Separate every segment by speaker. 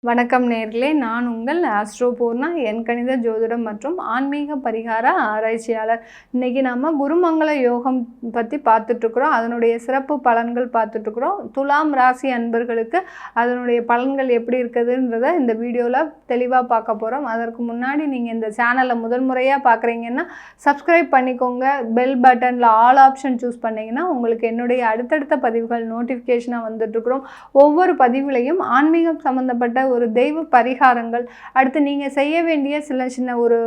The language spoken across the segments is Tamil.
Speaker 1: வணக்கம் நேர்களே, நான் உங்கள் ஆஸ்ட்ரோ பூர்ணா, எண்கணித ஜோதிடம் மற்றும் ஆன்மீக பரிகார ஆராய்ச்சியாளர். இன்றைக்கி நம்ம குருமங்கள யோகம் பற்றி பார்த்துட்ருக்குறோம். அதனுடைய சிறப்பு பலன்கள் பார்த்துட்ருக்குறோம். துலாம் ராசி அன்பர்களுக்கு அதனுடைய பலன்கள் எப்படி இருக்குதுன்றதை இந்த வீடியோவில் தெளிவாக பார்க்க போகிறோம். அதற்கு முன்னாடி நீங்கள் இந்த சேனலை முதல் முறையாக பார்க்குறீங்கன்னா சப்ஸ்கிரைப் பண்ணிக்கோங்க. பெல் பட்டனில் ஆல் ஆப்ஷன் சூஸ் பண்ணிங்கன்னா உங்களுக்கு என்னுடைய அடுத்தடுத்த பதிவுகள் நோட்டிஃபிகேஷனாக வந்துட்டுருக்குறோம். ஒவ்வொரு பதிவுலையும் ஆன்மீகம் சம்மந்தப்பட்ட ஒரு தெய்வ பரிகாரங்கள், அடுத்து நீங்கள் செய்ய வேண்டிய சின்ன ஒரு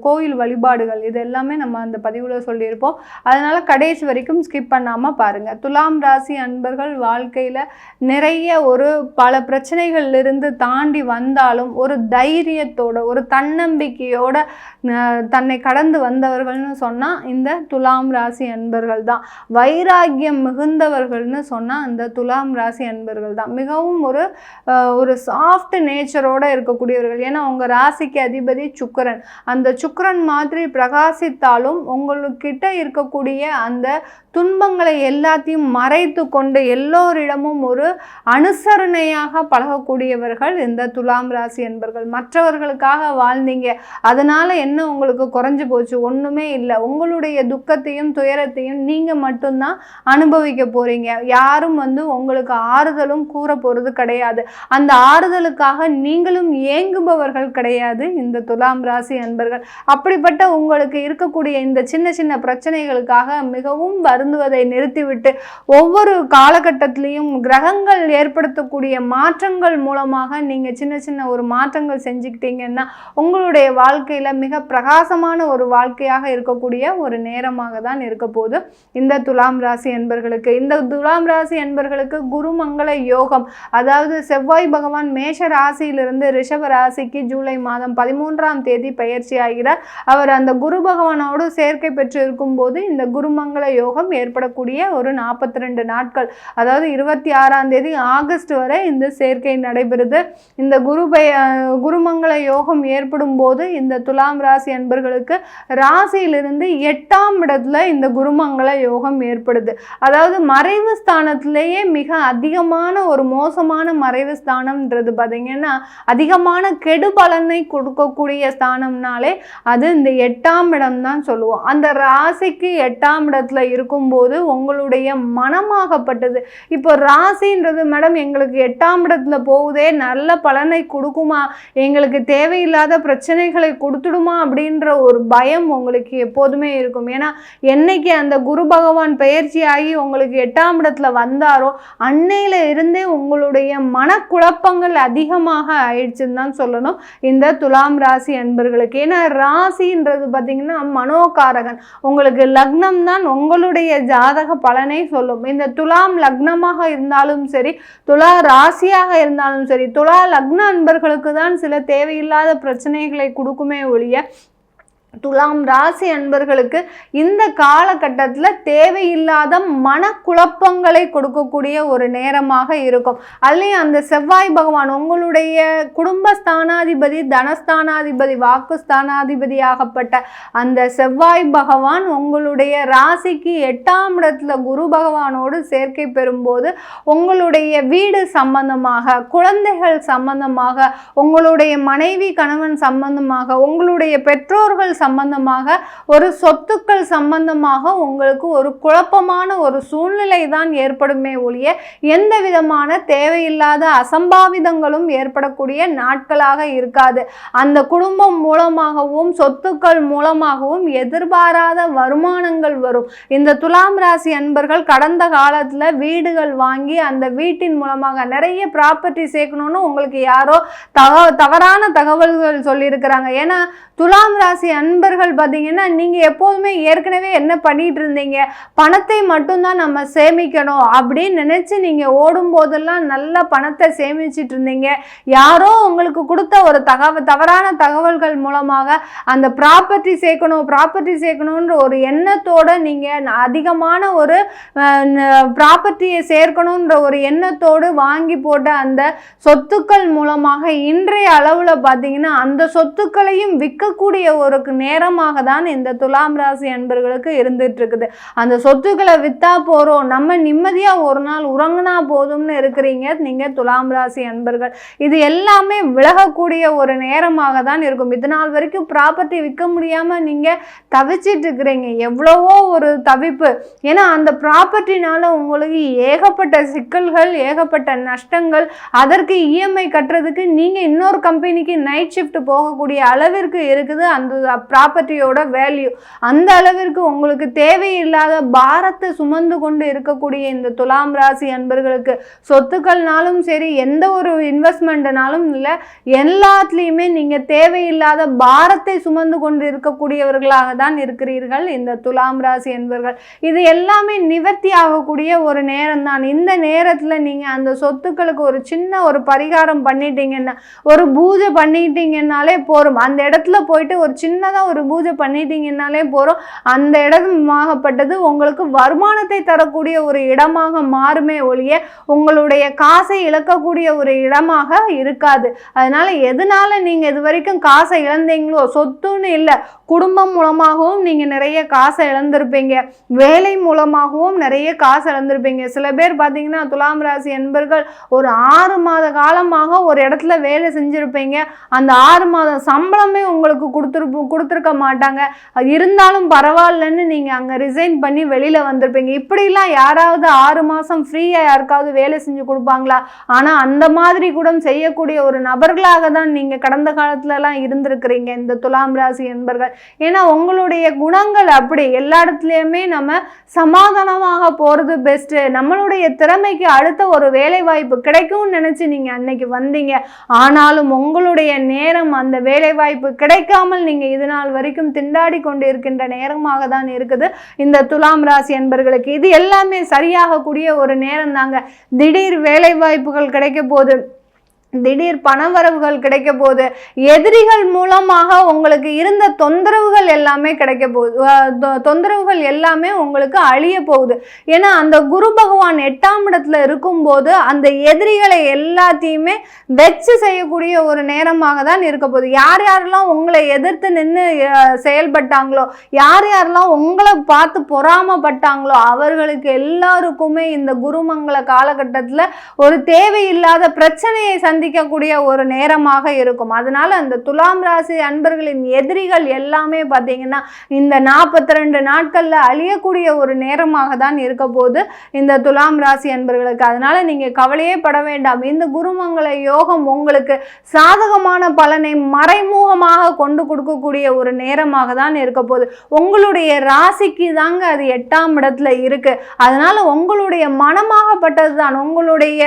Speaker 1: கோயில் வழிபாடுகள், இது எல்லாமே நம்ம அந்த பதிவில் சொல்லியிருப்போம். அதனால் கடைசி வரைக்கும் ஸ்கிப் பண்ணாமல் பாருங்கள். துலாம் ராசி அன்பர்கள் வாழ்க்கையில் நிறைய பல பிரச்சனைகளிலிருந்து தாண்டி வந்தாலும் ஒரு தைரியத்தோட ஒரு தன்னம்பிக்கையோட தன்னை கடந்து வந்தவர்கள்னு சொன்னால் இந்த துலாம் ராசி அன்பர்கள் தான். வைராக்கியம் மிகுந்தவர்கள்னு சொன்னால் இந்த துலாம் ராசி அன்பர்கள் தான். மிகவும் ஒரு சாஃப்ட் நேச்சரோடு இருக்கக்கூடியவர்கள். ஏன்னா உங்கள் ராசிக்கு அதிபதி சுக்கிரன். அந்த சுக்கிரன் மாதிரி பிரகாசித்தாலும் உங்களுக்கிட்ட இருக்கக்கூடிய அந்த துன்பங்களை எல்லாத்தையும் மறைத்து கொண்டு எல்லோரிடமும் ஒரு அனுசரணையாக பழகக்கூடியவர்கள் இந்த துலாம் ராசி என்பர்கள். மற்றவர்களுக்காக வாழ்ந்தீங்க, அதனால் என்ன உங்களுக்கு குறைஞ்சு போச்சு? ஒன்றுமே இல்லை. உங்களுடைய துக்கத்தையும் துயரத்தையும் நீங்கள் மட்டும்தான் அனுபவிக்க போகிறீங்க. யாரும் உங்களுக்கு ஆறுதலும் கூற போகிறது கிடையாது. அந்த ஆறுதலுக்காக நீங்களும் ஏங்குபவர்கள் கிடையாது இந்த துலாம் ராசி அன்பர்கள். அப்படிப்பட்ட உங்களுக்கு இருக்கக்கூடிய இந்த சின்ன சின்ன பிரச்சனைகளுக்காக மிகவும் வருந்துவதை நிறுத்திவிட்டு ஒவ்வொரு காலகட்டத்திலையும் கிரகங்கள் ஏற்படுத்தக்கூடிய மாற்றங்கள் மூலமாக நீங்கள் சின்ன சின்ன ஒரு மாற்றங்கள் செஞ்சுக்கிட்டீங்கன்னா உங்களுடைய வாழ்க்கையில் மிக பிரகாசமான ஒரு வாழ்க்கையாக இருக்கக்கூடிய ஒரு நேரமாக தான் இருக்க போகுது இந்த துலாம் ராசி அன்பர்களுக்கு. இந்த துலாம் ராசி அன்பர்களுக்கு குருமங்கள யோகம், அதாவது செவ்வாய் பகவான் மேஷ ராசியிலிருந்து ரிஷப ராசிக்கு ஜூலை மாதம் 13ஆம் தேதி பயிற்சி ஆகிறார். அவர் அந்த குரு பகவானோடு சேர்க்கை பெற்று இருக்கும் போது இந்த குருமங்கள யோகம் ஏற்படக்கூடிய ஒரு 42 நாட்கள், அதாவது 26ஆம் தேதி ஆகஸ்ட் வரை இந்த சேர்க்கை நடைபெறுது. இந்த குருமங்கள யோகம் ஏற்படும் போது இந்த துலாம் ராசி அன்பர்களுக்கு ராசியிலிருந்து 8ஆம் இடத்துல இந்த குருமங்கள யோகம் ஏற்படுது. அதாவது மறைவு ஸ்தானத்திலேயே மிக அதிகமான ஒரு மோசமான மறைவு ஸ்தானம்ன்றது பார்த்தீங்கன்னா அதிகமான கெடு பலனை கொடுக்கக்கூடிய ஸ்தானம்னாலே அது இந்த 8ஆம் இடம் தான் சொல்லுவோம். அந்த ராசிக்கு 8ஆம் இடத்துல இருக்கும்போது உங்களுடைய மனமாகப்பட்டது, இப்போ ராசின்றது மேடம் எங்களுக்கு 8ஆம் இடத்துல போகுதே, நல்ல பலனை கொடுக்குமா, எங்களுக்கு தேவையில்லாத பிரச்சனைகளை கொடுத்துடுமா அப்படின்ற ஒரு பயம் உங்களுக்கு எப்போதுமே இருக்கும். ஏன்னா என்னைக்கு அந்த குரு பகவான் பயிற்சி ஆகி உங்களுக்கு 8ஆம் இடத்துல வந்தாரோ அன்னையில இருந்தே உங்களுடைய மனக்குழப்பங்கள் அதிகமாக ஆயிடுச்சுன்னு தான் சொல்லணும் இந்த துலாம் ராசி அன்பர்களுக்கு. ஏன்னா ராசின்றது பார்த்தீங்கன்னா மனோகாரகன். உங்களுக்கு லக்னம் தான் உங்களுடைய ஜாதக பலனை சொல்லும். இந்த துலாம் லக்னமாக இருந்தாலும் சரி, துலா ராசியாக இருந்தாலும் சரி, துலா லக்ன அன்பர்களுக்கு தான் சில தேவையில்லாத பிரச்சனைகளை கொடுக்குமே ஒழிய துலாம் ராசி அன்பர்களுக்கு இந்த காலகட்டத்தில் தேவையில்லாத மனக்குழப்பங்களை கொடுக்கக்கூடிய ஒரு நேரமாக இருக்கும். அதுலேயும் அந்த செவ்வாய் பகவான் உங்களுடைய குடும்பஸ்தானாதிபதி, தனஸ்தானாதிபதி, வாக்குஸ்தானாதிபதியாகப்பட்ட அந்த செவ்வாய் பகவான் உங்களுடைய ராசிக்கு 8ஆம் இடத்துல குரு பகவானோடு சேர்க்கை பெறும்போது உங்களுடைய வீடு சம்பந்தமாக, குழந்தைகள் சம்பந்தமாக, உங்களுடைய மனைவி கணவன் சம்பந்தமாக, உங்களுடைய பெற்றோர்கள் சம்பந்தமாக, ஒரு சொத்துக்கள் சம்பந்தமாக உங்களுக்கு ஒரு குழப்பமான ஒரு சூழ்நிலை தான் ஏற்படுமே ஒழிய எந்த விதமான தேவையில்லாத அசம்பாவிதங்களும் ஏற்படக்கூடிய நாட்களாக இருக்காது. அந்த குடும்பம் மூலமாகவும் சொத்துக்கள் மூலமாகவும் எதிர்பாராத வருமானங்கள் வரும். இந்த துலாம் ராசி அன்பர்கள் கடந்த காலத்துல வீடுகள் வாங்கி அந்த வீட்டின் மூலமாக நிறைய ப்ராப்பர்ட்டி சேர்க்கணும்னு உங்களுக்கு யாரோ தவறான தகவல்கள் சொல்லியிருக்கிறாங்க. ஏன்னா துலாம் ராசி அன்பர்கள் பார்த்தீங்கன்னா நீங்கள் எப்போதுமே ஏற்கனவே என்ன பண்ணிட்டு இருந்தீங்க, பணத்தை மட்டும்தான் நம்ம சேமிக்கணும் அப்படின்னு நினச்சி நீங்கள் ஓடும்போதெல்லாம் நல்ல பணத்தை சேமிச்சிட்டு இருந்தீங்க. யாரோ உங்களுக்கு கொடுத்த ஒரு தவறான தகவல்கள் மூலமாக அந்த ப்ராப்பர்ட்டி சேர்க்கணுன்ற ஒரு எண்ணத்தோடு நீங்கள் அதிகமான ஒரு ப்ராப்பர்ட்டியை சேர்க்கணுன்ற ஒரு எண்ணத்தோடு வாங்கி போட்ட அந்த சொத்துக்கள் மூலமாக இன்றைய அளவில் பார்த்தீங்கன்னா அந்த சொத்துக்களையும் விற்கக்கூடிய ஒரு நேரமாக தான் இந்த துலாம் ராசி அன்பர்களுக்கு இருந்துட்டு இருக்குது. அந்த சொத்துக்களை வித்தா போறோம், நம்ம நிம்மதியா ஒரு நாள் உறங்கினா போதும்னு இருக்கிறீங்க நீங்க துலாம் ராசி அன்பர்கள். இது எல்லாமே விலகக்கூடிய ஒரு நேரமாக தான் இருக்கும். இது நாள் வரைக்கும் ப்ராப்பர்ட்டி விற்க முடியாம நீங்க தவிச்சிட்டு இருக்கிறீங்க, எவ்வளவோ ஒரு தவிப்பு. ஏன்னா அந்த ப்ராப்பர்ட்டினால உங்களுக்கு ஏகப்பட்ட சிக்கல்கள், ஏகப்பட்ட நஷ்டங்கள், அதற்கு இஎம்ஐ கட்டுறதுக்கு நீங்க இன்னொரு கம்பெனிக்கு நைட் ஷிஃப்ட் போகக்கூடிய அளவிற்கு இருக்குது அந்த ப்ராப்பர்ட்டியோட வேல்யூ. அந்த அளவிற்கு உங்களுக்கு தேவையில்லாத பாரத்தை சுமந்து கொண்டு இருக்கக்கூடிய இந்த துலாம் ராசி அன்பர்களுக்கு சொத்துக்கள்னாலும் சரி, எந்த ஒரு இன்வெஸ்ட்மெண்ட்னாலும் இல்லை, எல்லாத்துலேயுமே நீங்க தேவையில்லாத பாரத்தை சுமந்து கொண்டு இருக்கக்கூடியவர்களாக தான் இருக்கிறீர்கள் இந்த துலாம் ராசி அன்பர்கள். இது எல்லாமே நிவர்த்தி ஆகக்கூடிய ஒரு நேரம் தான். இந்த நேரத்தில் நீங்க அந்த சொத்துக்களுக்கு ஒரு சின்ன ஒரு பரிகாரம் பண்ணிட்டீங்கன்னா, ஒரு பூஜை பண்ணிட்டீங்கன்னாலே போரும். அந்த இடத்துல போயிட்டு ஒரு சின்னதா ஒரு பூஜை பண்ணிட்டீங்கன்னாலே போறோம். அந்த இடமாகப்பட்டது உங்களுக்கு வருமானத்தை தரக்கூடிய ஒரு இடமாக மாறுமே ஒழிய உங்களுடைய காசை இழக்கக்கூடிய ஒரு இடமாக இருக்காது. அதனால எதனால நீங்க இது வரைக்கும் காசை இழந்தீங்களோ, சொத்துன்னு இல்லை, குடும்பம் மூலமாகவும் நீங்க நிறைய காசை இழந்திருப்பீங்க, வேலை மூலமாகவும் நிறைய காசு இழந்திருப்பீங்க. சில பேர் பார்த்தீங்கன்னா துலாம் ராசி என்பர்கள் ஒரு 6 மாத காலமாக ஒரு இடத்துல வேலை செஞ்சிருப்பீங்க. அந்த 6 மாத சம்பளமே உங்களுக்கு கொடுத்துருக்க மாட்டாங்க. இருந்தாலும் பரவாயில்லன்னு நீங்க அங்க ரிசைன் பண்ணி வெளியில வந்திருப்பீங்க. இப்படிலாம் யாராவது 6 மாசம் ஃப்ரீயா யாருக்காவது வேலை செஞ்சு கொடுப்பாங்களா? ஆனா அந்த மாதிரி கூட செய்யக்கூடிய ஒரு நபர்களாக தான் நீங்க கடந்த காலத்துல எல்லாம் இருந்திருக்கிறீங்க இந்த துலாம் ராசி என்பர்கள். ஏன்னா உங்களுடைய குணங்கள் அப்படி. எல்லா இடத்துலயுமே நம்ம சமாதானமாக போறது பெஸ்ட். நம்மளுடைய திறமைக்கு அடுத்த ஒரு வேலை வாய்ப்பு கிடைக்கும்னு நினைச்சு நீங்க அன்னைக்கு வந்தீங்க. ஆனாலும் உங்களுடைய நேரம் அந்த வேலை வாய்ப்பு கிடைக்காமல் நீங்க இது நாள் வரைக்கும் திண்டாடி கொண்டு இருக்கின்ற நேரமாக தான் இருக்குது இந்த துலாம் ராசி என்பர்களுக்கு. இது எல்லாமே சரியாக கூடிய ஒரு நேரம் தாங்க. திடீர் வேலை வாய்ப்புகள் கிடைக்க போகுது, திடீர் பணவரவுகள் கிடைக்க போகுது, எதிரிகள் மூலமாக உங்களுக்கு இருந்த தொந்தரவுகள் எல்லாமே கிடைக்க போகுது, தொந்தரவுகள் எல்லாமே உங்களுக்கு அழிய போகுது. ஏன்னா அந்த குரு பகவான் 8ஆம் இடத்துல இருக்கும்போது அந்த எதிரிகளை எல்லாத்தையுமே வெச்சு செய்யக்கூடிய ஒரு நேரமாக தான் இருக்க போகுது. யார் யாரெல்லாம் உங்களை எதிர்த்து நின்று செயல்பட்டாங்களோ, யார் யாரெல்லாம் உங்களை பார்த்து பொறாமப்பட்டாங்களோ அவர்களுக்கு எல்லாருக்குமே இந்த குருமங்கள காலகட்டத்தில் ஒரு தேவையில்லாத பிரச்சனையை சந்திக்கக்கூடிய ஒரு நேரமாக இருக்கும். அதனால அந்த துலாம் ராசி அன்பர்களின் எதிரிகள் எல்லாமே பார்த்தீங்கன்னா இந்த 42 நாட்கள்ல அழியக்கூடிய ஒரு நேரமாக தான் இருக்க போது இந்த துலாம் ராசி அன்பர்களுக்கு. அதனால நீங்க கவலையே பட வேண்டாம். இந்த குருமங்கள யோகம் உங்களுக்கு சாதகமான பலனை மறைமுகமாக கொண்டு கொடுக்கக்கூடிய ஒரு நேரமாக தான் இருக்க போகுது. உங்களுடைய ராசிக்கு தாங்க அது 8ஆம் இடத்துல இருக்கு. அதனால உங்களுடைய மனமாகப்பட்டது தான், உங்களுடைய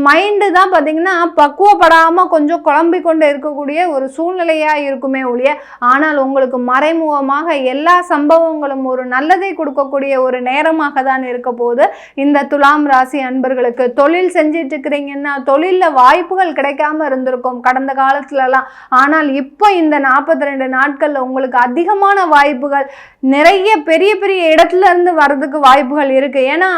Speaker 1: மைண்டு தான் பார்த்தீங்கன்னா பக்குவப்படாம கொஞ்சம் குழம்பி கொண்டு இருக்கக்கூடிய ஒரு சூழ்நிலையா இருக்குமே ஒழிய, ஆனால் உங்களுக்கு மறைமுகமாக எல்லா சம்பவங்களும் ஒரு நல்லதை கொடுக்கக்கூடிய ஒரு நேரமாக தான் இருக்க போது இந்த துலாம் ராசி அன்பர்களுக்கு. தொழில் செஞ்சிட்டு இருக்கிறீங்கன்னா தொழில்ல வாய்ப்புகள் கிடைக்காம இருந்திருக்கும் கடந்த காலத்துலலாம். ஆனால் இப்போ இந்த 42 நாட்கள்ல உங்களுக்கு அதிகமான வாய்ப்புகள், நிறைய பெரிய பெரிய இடத்துல இருந்து வர்றதுக்கு வாய்ப்புகள் இருக்கு. ஏன்னா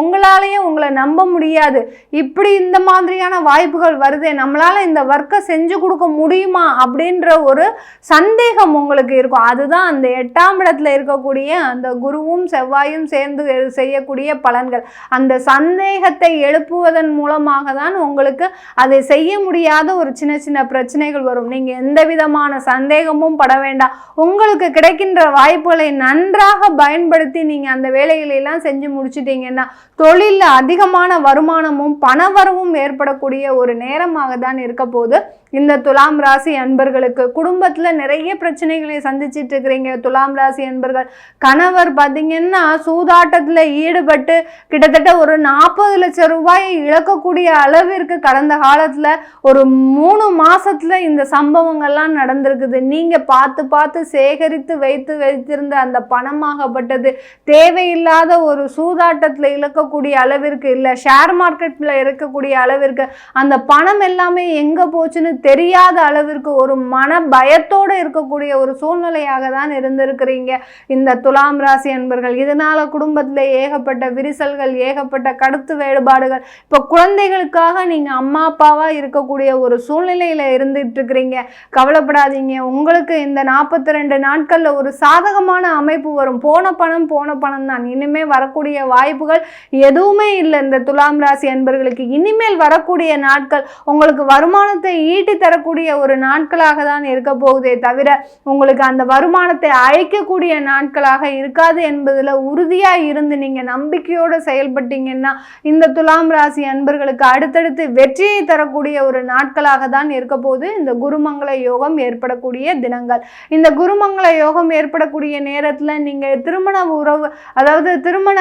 Speaker 1: உங்களாலேயே உங்களை நம்ப முடியாது, இப்படி இந்த மாதிரியான வாய்ப்புகள் வருது, நம்மளால இந்த ஒர்க்கை செஞ்சு கொடுக்க முடியுமா அப்படின்ற ஒரு சந்தேகம் உங்களுக்கு இருக்கும். அதுதான் அந்த 8ஆம் இடத்துல இருக்கக்கூடிய அந்த குருவும் செவ்வாயும் சேர்ந்து செய்யக்கூடிய பலன்கள். அந்த சந்தேகத்தை எழுப்புவதன் மூலமாக தான் உங்களுக்கு அதை செய்ய முடியாத ஒரு சின்ன சின்ன பிரச்சனைகள் வரும். நீங்க எந்த விதமான சந்தேகமும் பட வேண்டாம். உங்களுக்கு கிடைக்கின்ற வாய்ப்புகளை நன்றாக பயன்படுத்தி நீங்க அந்த வேலைகளை எல்லாம் செஞ்சு முடிச்சிட்டீங்கன்னா தொழில அதிகமான வருமானமும் பணவரவும் ஏற்படக்கூடிய ஒரு நேரமாக தான் இருக்க போது இந்த துலாம் ராசி அன்பர்களுக்கு. குடும்பத்துல நிறைய பிரச்சனைகளை சந்திச்சிட்டு இருக்கிறீங்க துலாம் ராசி அன்பர்கள். கணவர் பார்த்தீங்கன்னா சூதாட்டத்துல ஈடுபட்டு கிட்டத்தட்ட ஒரு 40 லட்சம் ரூபாயை இழக்கக்கூடிய அளவிற்கு கடந்த காலத்துல ஒரு 3 மாசத்துல இந்த சம்பவங்கள்லாம் நடந்திருக்குது. நீங்க பார்த்து பார்த்து சேகரித்து வைத்திருந்த அந்த பணமாகப்பட்டது தேவையில்லாத ஒரு சூதாட்டத்துல இழக்கக்கூடிய அளவிற்கு இல்லை, ஷேர் மார்க்கெட்ல இருக்கக்கூடிய அளவிற்கு அந்த பணம் எல்லாமே எங்க போச்சுன்னு தெரியாத அளவிற்கு ஒரு மன பயத்தோடு இருக்கக்கூடிய ஒரு சூழ்நிலையாக தான் இருந்திருக்கிறீங்க இந்த துலாம் ராசி அன்பர்கள். இதனால குடும்பத்துல ஏகப்பட்ட விரிசல்கள், ஏகப்பட்ட கருத்து வேறுபாடுகள், இப்போ குழந்தைகளுக்காக நீங்க அம்மா அப்பாவா இருக்கக்கூடிய ஒரு சூழ்நிலையில இருந்துட்டு இருக்கிறீங்க. கவலைப்படாதீங்க, உங்களுக்கு இந்த 42 நாட்கள்ல ஒரு சாதகமான அமைப்பு வரும். போன பணம் தான். இனிமே வரக்கூடிய வாய்ப்புகள் எதுவுமே இல்லை இந்த துலாம் ராசி அன்பர்களுக்கு. இனிமேல் வரக்கூடிய நாட்கள் உங்களுக்கு வருமானத்தை ஈட்டி தரக்கூடிய ஒரு நாட்களாக தான் இருக்க போகுதே தவிர உங்களுக்கு அந்த வருமானத்தை அழைக்கக்கூடிய நாட்களாக இருக்காது என்பதுல உறுதியா இருந்து நீங்க நம்பிக்கையோடு செயல்பட்டீங்கன்னா இந்த துலாம் ராசி அன்பர்களுக்கு அடுத்தடுத்து வெற்றியை தரக்கூடிய ஒரு நாட்களாக தான் இருக்க போது இந்த குருமங்கள யோகம் ஏற்படக்கூடிய தினங்கள். இந்த குருமங்கள யோகம் ஏற்படக்கூடிய நேரத்துல நீங்க திருமண உறவு, அதாவது திருமண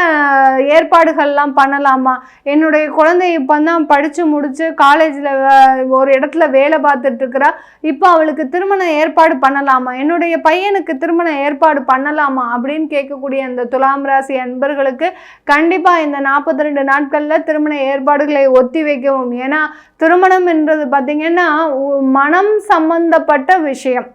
Speaker 1: ஏற்பாடுகள்லாம் பண்ணலாமா? என்னுடைய குழந்தை இப்பதான் படிச்சு முடிச்சு காலேஜ்ல ஒரு இடத்துல வேலை பார்த்துட்டு இருக்கிறா, இப்போ அவளுக்கு திருமண ஏற்பாடு பண்ணலாமா? என்னுடைய பையனுக்கு திருமண ஏற்பாடு பண்ணலாமா அப்படின்னு கேட்கக்கூடிய அந்த துலாம் ராசி அன்பர்களுக்கு கண்டிப்பா இந்த 42 நாட்கள்ல திருமண ஏற்பாடுகளை ஒத்தி வைக்கவும். ஏன்னா திருமணம் என்றது பார்த்தீங்கன்னா மனம் சம்பந்தப்பட்ட விஷயம்,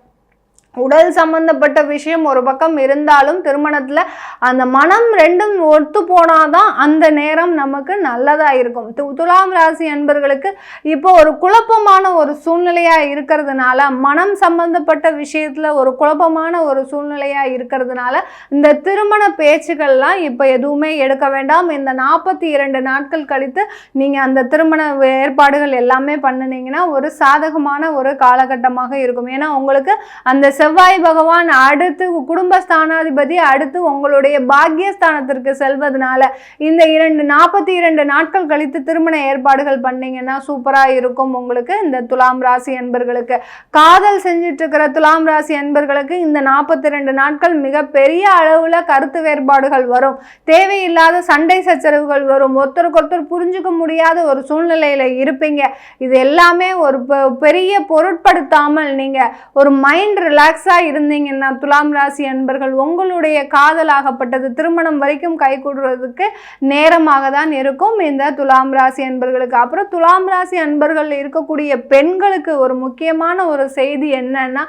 Speaker 1: உடல் சம்பந்தப்பட்ட விஷயம் ஒரு பக்கம் இருந்தாலும் திருமணத்துல அந்த மனம் ரெண்டும் ஒத்து போனாதான் அந்த நேரம் நமக்கு நல்லதா இருக்கும். துலாம் ராசி அன்பர்களுக்கு இப்போ ஒரு குழப்பமான ஒரு சூழ்நிலையா இருக்கிறதுனால, மனம் சம்பந்தப்பட்ட விஷயத்துல ஒரு குழப்பமான ஒரு சூழ்நிலையா இருக்கிறதுனால இந்த திருமண பேச்சுக்கள்லாம் இப்போ எதுவுமே எடுக்க வேண்டாம். இந்த 42 நாட்கள் கழித்து நீங்க அந்த திருமண ஏற்பாடுகள் எல்லாமே பண்ணினீங்கன்னா ஒரு சாதகமான ஒரு காலகட்டமாக இருக்கும். ஏன்னா உங்களுக்கு அந்த செவ்வாய் பகவான் அடுத்து குடும்பஸ்தானாதிபதி அடுத்து உங்களுடைய பாக்கியஸ்தானத்திற்கு செல்வதனால இந்த 42 நாட்கள் கழித்து திருமண ஏற்பாடுகள் பண்ணீங்கன்னா சூப்பரா இருக்கும் உங்களுக்கு இந்த துலாம் ராசி அன்பர்களுக்கு. காதல் செஞ்சுட்டு இருக்கிற துலாம் ராசி அன்பர்களுக்கு இந்த 42 நாட்கள் மிக பெரிய அளவுல கருத்து வேறுபாடுகள் வரும், தேவையில்லாத சண்டை சச்சரவுகள் வரும், ஒருத்தருக்கு புரிஞ்சுக்க முடியாத ஒரு சூழ்நிலையில இருப்பீங்க. இது எல்லாமே ஒரு பெரிய பொருட்படுத்தாமல் நீங்க ஒரு மைண்ட் ரிலாக்ஸ் இருந்தீங்கன்னா துலாம் ராசி அன்பர்கள் உங்களுடைய காதலாகப்பட்டது திருமணம் வரைக்கும் கைகூடுறதுக்கு நேரமாக தான் இருக்கும் இந்த துலாம் ராசி அன்பர்களுக்கு. அப்புறம் துலாம் ராசி அன்பர்கள் இருக்கக்கூடிய பெண்களுக்கு ஒரு முக்கியமான ஒரு செய்தி என்னன்னா,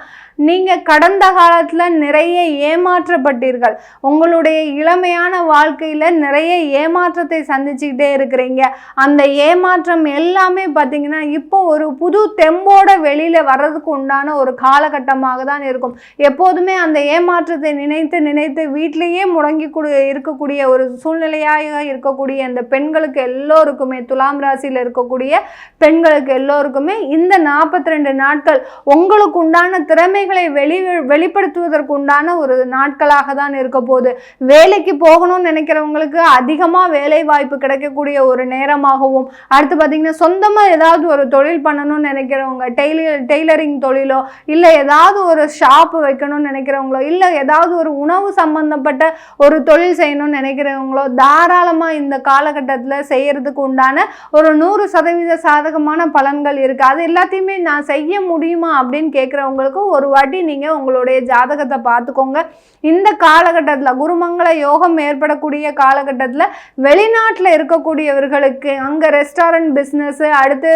Speaker 1: நீங்க கடந்த காலத்துல நிறைய ஏமாற்றப்பட்டீர்கள். உங்களுடைய இளமையான வாழ்க்கையில நிறைய ஏமாற்றத்தை சந்திச்சுக்கிட்டே இருக்கிறீங்க. அந்த ஏமாற்றம் எல்லாமே பார்த்தீங்கன்னா இப்போ ஒரு புது தெம்போட வெளியில வர்றதுக்கு உண்டான ஒரு காலகட்டமாக தான் இருக்கும். எப்போதுமே அந்த ஏமாற்றத்தை நினைத்து நினைத்து வீட்டிலேயே முடங்கி இருக்கக்கூடிய ஒரு சூழ்நிலையாக இருக்கக்கூடிய அந்த பெண்களுக்கு எல்லோருக்குமே, துலாம் ராசியில் இருக்கக்கூடிய பெண்களுக்கு எல்லோருக்குமே இந்த 42 நாட்கள் உங்களுக்கு உண்டான திறமைகளை வெளிப்படுத்துவதற்கு உண்டான ஒரு நாட்களாக தான் இருக்க போகுது. வேலைக்கு போகணும்னு நினைக்கிறவங்களுக்கு அதிகமாக வேலை வாய்ப்பு கிடைக்கக்கூடிய ஒரு நேரமாகவும், அடுத்து பார்த்தீங்கன்னா சொந்தமாக ஏதாவது ஒரு தொழில் பண்ணணும்னு நினைக்கிறவங்க, டெய்லரிங் தொழிலோ இல்லை ஏதாவது ஒரு ஷாப்பு வைக்கணும்னு நினைக்கிறவங்களோ இல்லை ஏதாவது ஒரு உணவு சம்பந்தப்பட்ட ஒரு தொழில் செய்யணும்னு நினைக்கிறவங்களோ தாராளமாக இந்த காலகட்டத்தில் செய்யறதுக்கு உண்டான ஒரு 100% சாதகமான பலன்கள் இருக்குது. அது எல்லாத்தையுமே நான் செய்ய முடியுமா அப்படின்னு கேட்குறவங்களுக்கு ஒரு வாட்டி நீங்கள் உங்களுடைய ஜாதகத்தை பார்த்துக்கோங்க. இந்த காலகட்டத்தில் குருமங்கள யோகம் ஏற்படக்கூடிய காலகட்டத்தில் வெளிநாட்டில் இருக்கக்கூடியவர்களுக்கு அங்கே ரெஸ்டாரண்ட் பிஸ்னஸ், அடுத்து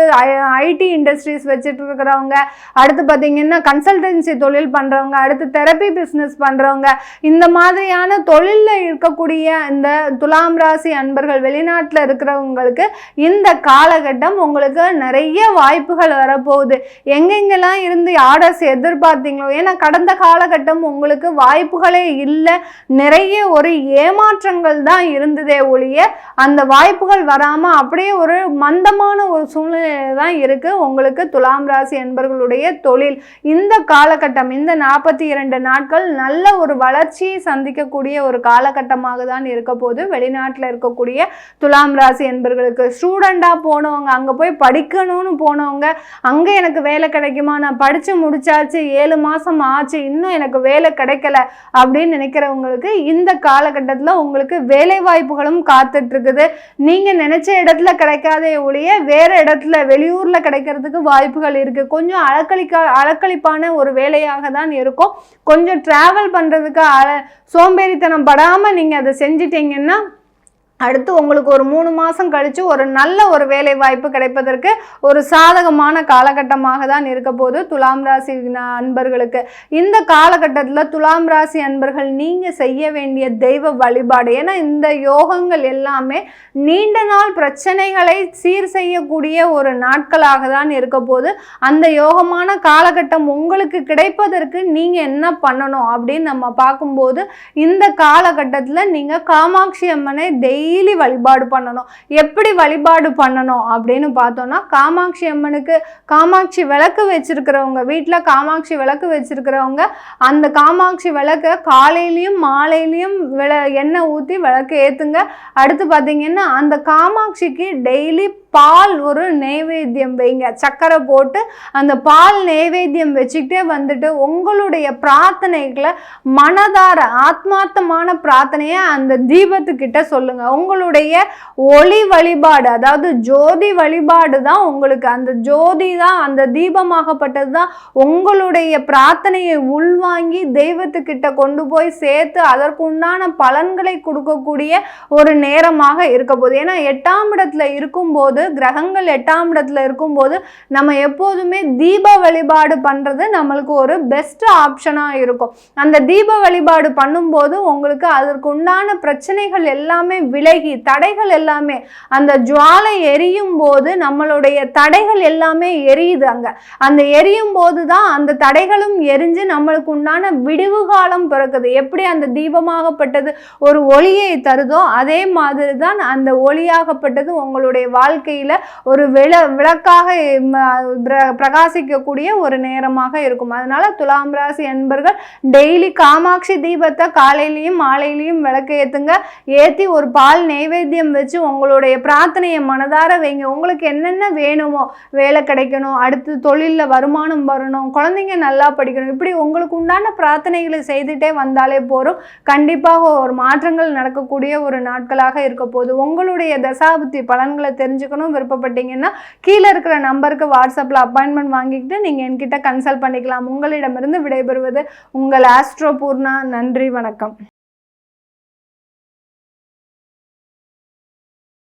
Speaker 1: ஐடி இண்டஸ்ட்ரீஸ் வச்சுட்டு இருக்கிறவங்க, அடுத்து பார்த்தீங்கன்னா கன்சல்டன்சி தொழில் பண்ணுறவங்க, அடுத்து தெரப்பி பிஸ்னஸ் பண்ணுறவங்க, இந்த மாதிரியான தொழிலில் இருக்கக்கூடிய இந்த துலாம் ராசி அன்பர்கள் வெளிநாட்டில் இருக்கிறவங்களுக்கு இந்த காலகட்டம் உங்களுக்கு நிறைய வாய்ப்புகள் வரப்போகுது. எங்கெங்கெல்லாம் இருந்து ஆர்டர்ஸ் எதிர்பார்த்தீங்களோ, ஏன்னா கடந்த காலகட்டம் உங்களுக்கு வாய்ப்புகளே இல்லை, நிறைய ஒரு ஏமாற்றங்கள் தான் இருந்ததே ஒழிய அந்த வாய்ப்புகள் வராமல் அப்படியே ஒரு மந்தமான ஒரு சூழ்நிலை தான் இருக்குது உங்களுக்கு துலாம் ராசி அன்பர்களுடைய தொழில். இந்த காலகட்டம் இந்த 42 நாட்கள் நல்ல ஒரு வளர்ச்சியை சந்திக்கக்கூடிய ஒரு காலகட்டமாக தான் இருக்க போது வெளிநாட்டில் இருக்கக்கூடிய துலாம் ராசி என்பர்களுக்கு. ஸ்டூடெண்டாக போனவங்க, அங்கே போய் படிக்கணும்னு போனவங்க, அங்கே எனக்கு வேலை கிடைக்குமா, நான் படித்து முடிச்சாச்சு 7 மாதம் ஆச்சு இன்னும் எனக்கு வேலை கிடைக்கல அப்படின்னு நினைக்கிறவங்களுக்கு இந்த காலகட்டத்தில் உங்களுக்கு வேலை வாய்ப்புகளும் காத்துட்டு இருக்குது. நீங்கள் நினைச்ச இடத்துல கிடைக்காதே ஒழிய வேறு இடத்துல வெளியூரில் கிடைக்கிறதுக்கு வாய்ப்புகள் இருக்குது. கொஞ்சம் அலக்களிப்பான ஒரு வேலையாக தான் இருக்கும். கொஞ்சம் டிராவல் பண்ணுறதுக்கு சோம்பேறித்தனம் படாமல் நீங்கள் அதை செஞ்சிட்டிங்கன்னா அடுத்து உங்களுக்கு ஒரு 3 மாதம் கழித்து ஒரு நல்ல ஒரு வேலை வாய்ப்பு கிடைப்பதற்கு ஒரு சாதகமான காலகட்டமாக தான் இருக்க போது துலாம் ராசி அன்பர்களுக்கு. இந்த காலகட்டத்தில் துலாம் ராசி அன்பர்கள் நீங்கள் செய்ய வேண்டிய தெய்வ வழிபாடு, ஏன்னா இந்த யோகங்கள் எல்லாமே நீண்ட நாள் பிரச்சனைகளை சீர் செய்யக்கூடிய ஒரு நாட்களாக தான் இருக்க போது. அந்த யோகமான காலகட்டம் உங்களுக்கு கிடைப்பதற்கு நீங்கள் என்ன பண்ணணும் அப்படின்னு நம்ம பார்க்கும்போது, இந்த காலகட்டத்தில் நீங்கள் காமாட்சி அம்மனை டெய்லி வழிபாடு பண்ணணும். எப்படி வழிபாடு பண்ணணும் அப்படின்னு பார்த்தோம்னா, காமாட்சி அம்மனுக்கு காமாட்சி விளக்கு வச்சிருக்கிறவங்க, வீட்டில் காமாட்சி விளக்கு வச்சிருக்கிறவங்க அந்த காமாட்சி விளக்கை காலையிலையும் மாலையிலையும் எண்ணெய் ஊற்றி விளக்கு ஏற்றுங்க. அடுத்து பார்த்தீங்கன்னா அந்த காமாட்சிக்கு டெய்லி பால் ஒரு நைவேத்தியம் வைங்க, சக்கரை போட்டு அந்த பால் நைவேத்தியம் வச்சுக்கிட்டே வந்துட்டு உங்களுடைய பிரார்த்தனைகளை மனதார ஆத்மார்த்தமான பிரார்த்தனையை அந்த தீபத்துக்கிட்ட சொல்லுங்க. உங்களுடைய ஒளி வழிபாடு, அதாவது ஜோதி வழிபாடு தான் உங்களுக்கு, அந்த ஜோதி தான் அந்த தீபமாகப்பட்டது தான் உங்களுடைய பிரார்த்தனையை உள்வாங்கி தெய்வத்துக்கிட்ட கொண்டு போய் சேர்த்து அதற்குண்டான பலன்களை கொடுக்கக்கூடிய ஒரு நேரமாக இருக்க போகுது. ஏன்னா 8ஆம் இடத்துல இருக்கும்போது, கிரகங்கள் 8ஆம் இடத்துல இருக்கும்போது நம்ம எப்போதுமே தீப வழிபாடு பண்றது நம்மளுக்கு ஒரு பெஸ்ட் ஆப்ஷனா இருக்கும். அந்த தீப வழிபாடு பண்ணும்போது உங்களுக்கு அதற்கு உண்டான பிரச்சனைகள் எல்லாமே விலகி, தடைகள் எல்லாமே அந்த ஜுவாலை எரியும் போது நம்மளுடைய தடைகள் எல்லாமே எரியுது. அந்த எரியும் போது தான் அந்த தடைகளும் எரிஞ்சு நம்மளுக்கு உண்டான விடிவு காலம் பிறக்குது. எப்படி அந்த தீபமாகப்பட்டது ஒரு ஒளியை தருதோ அதே மாதிரி தான் அந்த ஒளியாகப்பட்டது உங்களுடைய வாழ்க்கையில ஒரு விளக்காக பிரகாசிக்கக்கூடிய ஒரு நேரமாக இருக்கும். அதனால துலாம் ராசி அன்பர்கள் டெய்லி காமாட்சி தீபத்தை காலையிலையும் மாலையிலையும் விளக்கு ஏத்துங்க. ஏற்றி ஒரு பால் நைவேத்தியம் வச்சு உங்களுடைய பிரார்த்தனையை மனதார வைங்க. உங்களுக்கு என்னென்ன வேணுமோ, வேலை கிடைக்கணும், அடுத்து தொழிலில் வருமானம் வரணும், குழந்தைங்க நல்லா படிக்கணும், இப்படி உங்களுக்கு உண்டான பிரார்த்தனைகளை செய்துட்டே வந்தாலே போதும். கண்டிப்பாக ஒரு மாற்றங்கள் நடக்கக்கூடிய ஒரு நாட்களாக இருக்க போது. உங்களுடைய தசாபுத்தி பலன்களை தெரிஞ்சுக்கணும் விருப்பப்பட்டீங்கன்னா கீழே இருக்கிற நம்பருக்கு வாட்ஸ்அப்பில் அப்பாயின்மெண்ட் வாங்கிக்கிட்டு நீங்கள் என்கிட்ட கன்சல்ட் பண்ணிக்கலாம். உங்களிடமிருந்து விடைபெறுவது உங்கள் ஆஸ்ட்ரோ பூர்ணா. நன்றி, வணக்கம்.